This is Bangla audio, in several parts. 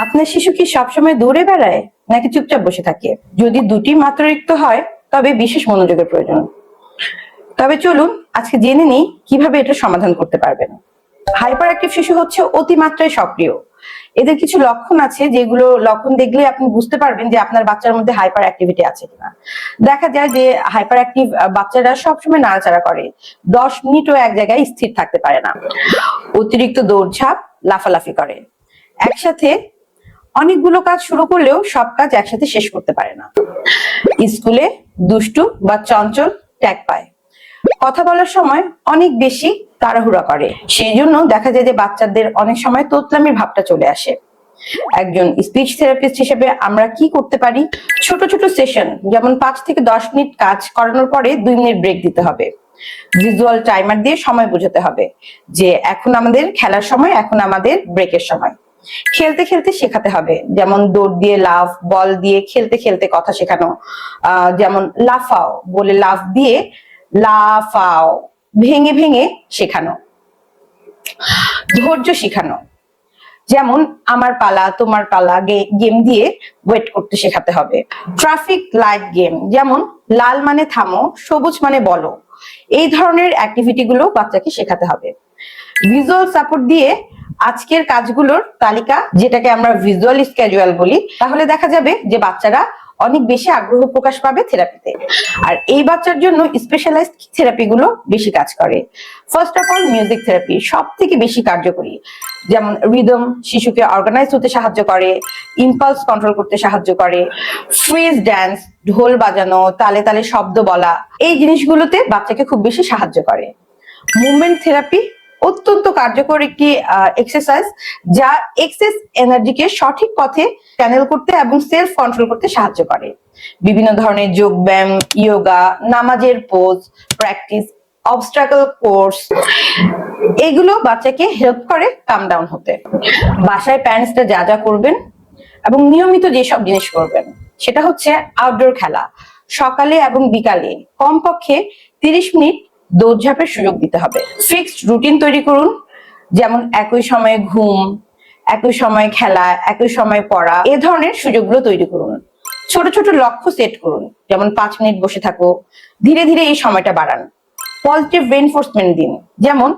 আপনার শিশু কি সবসময় দৌড়ে বেড়ায় নাকি চুপচাপ বসে থাকে? যদি দুটি মাত্রাতিরিক্ত হয় তবে বিশেষ মনোযোগের প্রয়োজন। তবে চলুন আজকে জেনে নিই কিভাবে এটা সমাধান করতে পারবেন। হাইপার অ্যাক্টিভ শিশু হচ্ছে অতিমাত্রায় সক্রিয়। এদের কিছু লক্ষণ আছে যেগুলো লক্ষণ দেখলে আপনি বুঝতে পারবেন যে আপনার বাচ্চার মধ্যে হাইপার অ্যাক্টিভিটি আছে কিনা। দেখা যায় যে হাইপার অ্যাক্টিভ বাচ্চারা সবসময় নাড়াচাড়া করে, 10 মিনিটও এক জায়গায় স্থির থাকতে পারে না, অতিরিক্ত দৌড়ঝাঁপ, লাফালাফি করে, একসাথে অনেকগুলো কাজ শুরু করলেও সব কাজ একসাথে শেষ করতে পারে না, স্কুলে দুষ্টু বা চঞ্চল ট্যাগ পায়, কথা বলার সময় অনেক বেশি তাড়াহুড়া করে, সেই জন্য দেখা যায় যে বাচ্চাদের অনেক সময় তোতলামির ভাবটা চলে আসে। একজন স্পিচ থেরাপিস্ট হিসেবে আমরা কি করতে পারি? ছোট ছোট সেশন, যেমন 5 থেকে 10 মিনিট কাজ করানোর পরে 2 মিনিট ব্রেক দিতে হবে। ভিজুয়াল টাইমার দিয়ে সময় বোঝাতে হবে যে এখন আমাদের খেলার সময়, এখন আমাদের ব্রেকের সময়। খেলতে খেলতে শেখাতে হবে, যেমন দৌড় দিয়ে লাফ, বল দিয়ে খেলতে খেলতে কথা শেখানো, যেমন লাফাও বলে লাফ দিয়ে লাফাও, ভেঙে ভেঙে শেখানো। ধৈর্য শেখানো, যেমন আমার পালা তোমার পালা গেম দিয়ে ওয়েট করতে শেখাতে হবে। ট্রাফিক লাইট গেম, যেমন লাল মানে থামো, সবুজ মানে বলো, এই ধরনের অ্যাক্টিভিটি গুলো বাচ্চাকে শেখাতে হবে। ভিজুয়াল সাপোর্ট দিয়ে আজকের কাজগুলোর তালিকা, যেটাকে আমরা ভিজুয়াল স্কেজুয়াল বলি, তাহলে দেখা যাবে যে বাচ্চারা অনেক বেশি আগ্রহ প্রকাশ পাবে থেরাপিতে। আর এই বাচ্চার জন্য স্পেশালাইজড থেরাপি গুলো বেশি কাজ করে। First of all music therapy সব থেকে বেশি কার্যকরী, যেমন রিদম শিশুকে অর্গানাইজ হতে সাহায্য করে, ইম্পালস কন্ট্রোল করতে সাহায্য করে, ফ্রিজ ড্যান্স, ঢোল বাজানো, তালে তালে শব্দ বলা, এই জিনিসগুলোতে বাচ্চাকে খুব বেশি সাহায্য করে। মুভমেন্ট থেরাপি অত্যন্ত কার্যকর একটি এক্সারসাইজ যা এক্সেস এনার্জিকে সঠিক পথে চ্যানেল করতে এবং সেলফ কন্ট্রোল করতে সাহায্য করে। বিভিন্ন ধরনের যোগ ব্যায়াম, ইয়োগা, নামাজের পোজ প্র্যাকটিস, অবস্ট্রাকল কোর্স, এগুলো বাচ্চাকে হেল্প করে কাম ডাউন হতে। বাসায় প্যারেন্টসরা যা যা করবেন এবং নিয়মিত যেসব জিনিস করবেন সেটা হচ্ছে আউটডোর খেলা, সকালে এবং বিকালে কমপক্ষে 30 মিনিট দৌড়ঝাঁপের সুযোগ দিতে হবে। ফিক্সড রুটিন তৈরি করুন, যেমন একই সময়ে ঘুম, একই সময় খেলা, একই সময় পড়া, এ ধরনের সুযোগগুলো তৈরি করুন। ছোট ছোট লক্ষ্য সেট করুন, যেমন 5 মিনিট বসে থাকো, ধীরে ধীরে এই সময়টা বাড়ান। পজিটিভ রেইনফোর্সমেন্ট দিন, যেমন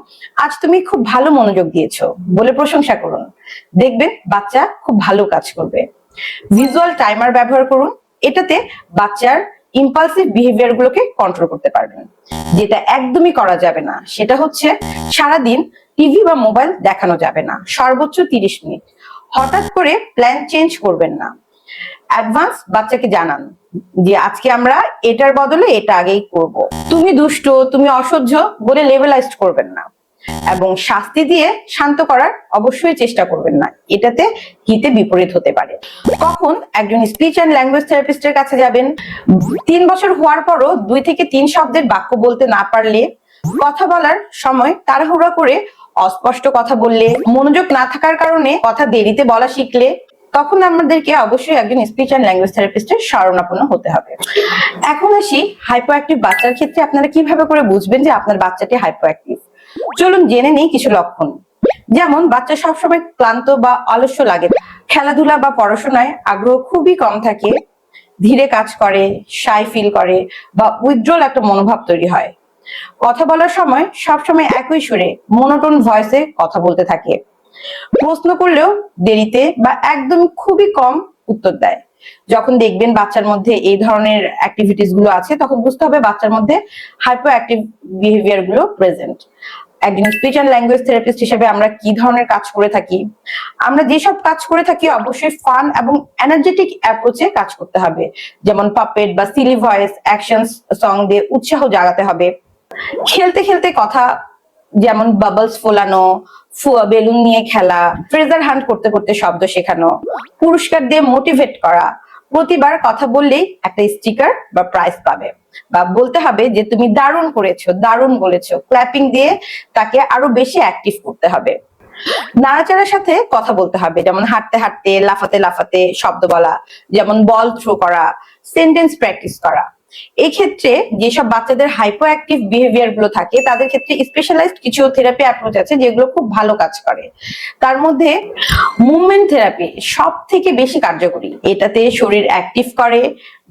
আজ তুমি খুব ভালো মনোযোগ দিয়েছো বলে প্রশংসা করুন, দেখবেন বাচ্চা খুব ভালো কাজ করবে। ভিজুয়াল টাইমার ব্যবহার করুন, এটাতে বাচ্চার ইম্পালসিভ বিহেভিয়ার গুলোকে কন্ট্রোল করতে পারবেন। যেটা একদমই করা যাবে না সেটা হচ্ছে সারাদিন টিভি বা মোবাইল দেখানো যাবে না, সর্বোচ্চ 30 মিনিট। হঠাৎ করে প্ল্যান চেঞ্জ করবেন না, অ্যাডভান্স বাচ্চাকে জানান যে আজকে আমরা এটার বদলে এটা আগেই করব। তুমি দুষ্ট, তুমি অসহ্য বলে লেভেলাইজড করবেন না, এবং শাস্তি দিয়ে শান্ত করার অবশ্যই চেষ্টা করবেন না, এটাতে হিতে বিপরীত হতে পারে। কখন একজন স্পিচ অ্যান্ড ল্যাঙ্গুয়েজ থেরাপিস্টের কাছে যাবেন? 3 বছর হওয়ার পরও 2 থেকে 3 শব্দের বাক্য বলতে না পারলে, কথা বলার সময় তাড়াহুড়া করে অস্পষ্ট কথা বললে, মনোযোগ না থাকার কারণে কথা দেরিতে বলা শিখলে, তখন আমাদেরকে অবশ্যই একজন স্পিচ অ্যান্ড ল্যাঙ্গুয়েজ থেরাপিস্টের শরণাপন্ন হতে হবে। এখন আসি হাইপার অ্যাক্টিভ বাচ্চার ক্ষেত্রে আপনারা কিভাবে করে বুঝবেন যে আপনার বাচ্চাটি হাইপার অ্যাক্টিভ। চলুন জেনে নেই কিছু লক্ষণ। যেমন বাচ্চা সবসময় ক্লান্ত বা অলস্য লাগে, খেলাধুলা বা পড়াশোনায় আগ্রহ খুবই কম থাকে, ধীরে কাজ করে, শাই ফিল করে বা উইথড্রল একটা মনোভাব তৈরি হয়, কথা বলার সময় সবসময় একই সুরে মনোটোন ভয়েসে কথা বলতে থাকে, প্রশ্ন করলেও দেরিতে বা একদম খুবই কম উত্তর দেয়। যখন দেখবেন বাচ্চার মধ্যে এই ধরনের অ্যাক্টিভিটিস গুলো আছে, তখন বুঝতে হবে বাচ্চার মধ্যে হাইপার অ্যাক্টিভ বিহেভিয়ার গুলো প্রেজেন্ট। একজন স্পিচ অ্যান্ড ল্যাঙ্গুয়েজ থেরাপিস্ট হিসেবে আমরা কি ধরনের কাজ করে থাকি? আমরা যেসব কাজ করে থাকি অবশ্যই ফান এবং এনার্জেটিক অ্যাপ্রোচে কাজ করতে হবে, যেমন পাপেট বা সিলি ভয়েস, অ্যাকশন সং দিয়ে উৎসাহ জাগাতে হবে। খেলতে খেলতে কথা, যেমন বাবলস ফোলানো, বেলুন নিয়ে খেলা, ট্রেজার হান্ট করতে করতে শব্দ শেখানো, পুরস্কার দিয়ে মোটিভেট করা, প্রতিবার কথা বললেই একটা স্টিকার বা প্রাইজ পাবে, বা বলতে হবে যে তুমি দারুণ করেছো, দারুণ বলেছো, ক্ল্যাপিং দিয়ে তাকে আরো বেশি অ্যাক্টিভ করতে হবে। নাড়াচাড়ার সাথে কথা বলতে হবে, যেমন হাঁটতে হাঁটতে, লাফাতে লাফাতে শব্দ বলা, যেমন বল থ্রো করা, সেন্টেন্স প্র্যাকটিস করা। এই ক্ষেত্রে যেসব বাচ্চাদের হাইপো অ্যাক্টিভ বিহেভিয়ার গুলো থাকে তাদের ক্ষেত্রে স্পেশালাইজড কিছু থেরাপি অ্যাপ্রোচ আছে যেগুলো খুব ভালো কাজ করে। তার মধ্যে মুভমেন্ট থেরাপি সব থেকে বেশি কার্যকরী। এটাতে শরীর অ্যাক্টিভ করে,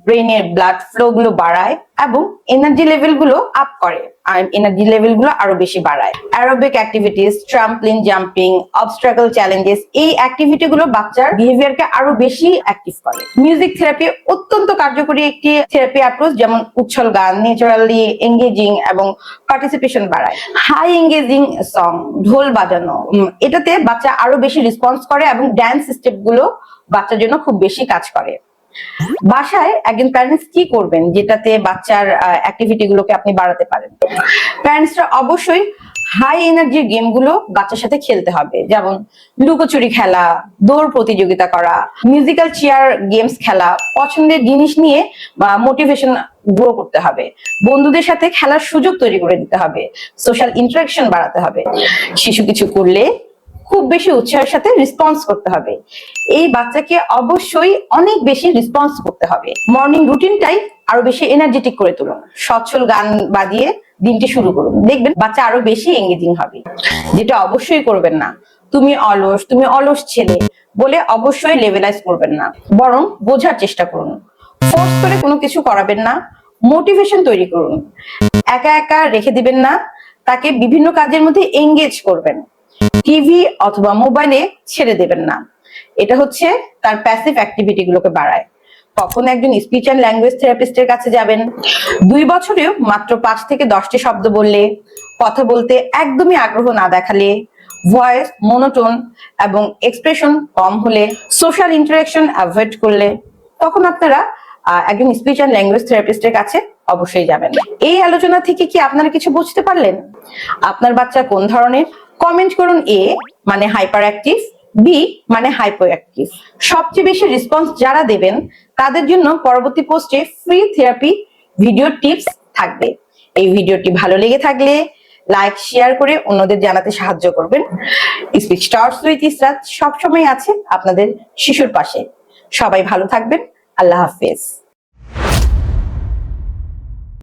ব্রেনের ব্লাড ফ্লো গুলো বাড়ায় এবং এনার্জি লেভেল গুলো আপ করে, আর এনার্জি লেভেল গুলো আরো বেশি বাড়ায়। Aerobic activities, trampoline jumping, obstacle challenges, এই অ্যাক্টিভিটি গুলো বাচ্চার বিহেভিয়ারকে আরো বেশি অ্যাক্টিভ করে। মিউজিক থেরাপি অত্যন্ত কার্যকরী একটি থেরাপি অ্যাপ্রোচ, যেমন উচ্ছল গান ন্যাচারালি এঙ্গেজিং এবং পার্টিসিপেশন বাড়ায়। হাই এঙ্গেজিং সং, ঢোল বাজানো, এটাতে বাচ্চা আরো বেশি রেসপন্স করে এবং ড্যান্স স্টেপ গুলো বাচ্চার জন্য খুব বেশি কাজ করে। বাসায় একজন প্যারেন্টস কি করবেন যেটাতে বাচ্চার অ্যাক্টিভিটি গুলোকে আপনি বাড়াতে পারেন? প্যারেন্টসরা অবশ্যই হাই এনার্জির গেম গুলো বাচ্চার সাথে খেলতে হবে, যেমন লুকোচুরি খেলা, দৌড় প্রতিযোগিতা করা, মিউজিক্যাল চেয়ার গেমস খেলা, পছন্দের জিনিস নিয়ে মোটিভেশন গ্রো করতে হবে, বন্ধুদের সাথে খেলার সুযোগ তৈরি করে দিতে হবে, সোশ্যাল ইন্টারাকশন বাড়াতে হবে। শিশু কিছু করলে খুব বেশি উৎসাহের সাথে রেসপন্স করতে হবে। এই বাচ্চাকে অবশ্যই অনেক বেশি রেসপন্স করতে হবে। মর্নিং রুটিনটাই আরো বেশি এনার্জেটিক করে তুলুন, সচ্ছল গান বাজিয়ে দিনটি শুরু করুন, দেখবেন বাচ্চা আরো বেশি এঙ্গেজিং হবে। যেটা অবশ্যই করবেন না, তুমি অলস ছেলে বলে অবশ্যই লেভেলাইজ করবেন না, বরং বোঝার চেষ্টা করুন। ফোর্স করে কোনো কিছু করাবেন না, মোটিভেশন তৈরি করুন। একা একা রেখে দিবেন না, তাকে বিভিন্ন কাজের মধ্যে এঙ্গেজ করবেন। টিভি অথবা মোবাইলে ছেড়ে দেবেন না, এটা হচ্ছে তার প্যাসিভ অ্যাক্টিভিটি গুলোকে বাড়ায়। কখন একজন স্পিচ অ্যান্ড ল্যাঙ্গুয়েজ থেরাপিস্টের কাছে যাবেন? 2 বছরেও মাত্র 5 থেকে 10টি শব্দ বললে, কথা বলতে একদমই আগ্রহ না দেখালে, ভয়েস মোনোটোন এবং এক্সপ্রেশন কম হলে, সোশ্যাল ইন্টারাকশন অ্যাভয়েড করলে, তখন আপনারা একজন স্পিচ অ্যান্ড ল্যাঙ্গুয়েজ থেরাপিস্টের কাছে অবশ্যই যাবেন। এই আলোচনা থেকে কি আপনারা কিছু বুঝতে পারলেন? আপনার বাচ্চা কোন ধরনের? কমেন্ট করুন এ মানে হাইপার অ্যাক্টিভ, বি মানে হাইপো অ্যাক্টিভ। সবচেয়ে বেশি রেসপন্স যারা দেবেন তাদের জন্য পরবর্তী পোস্টে ফ্রি থেরাপি ভিডিও টিপস থাকবে। এই ভিডিওটি ভালো লেগে থাকলে লাইক শেয়ার করে অন্যদের জানাতে সাহায্য করবেন। স্পিচ স্টার্টস উইথ ইসরাত সবসময় আছে আপনাদের শিশুর পাশে। সবাই ভালো থাকবেন। আল্লাহ হাফেজ।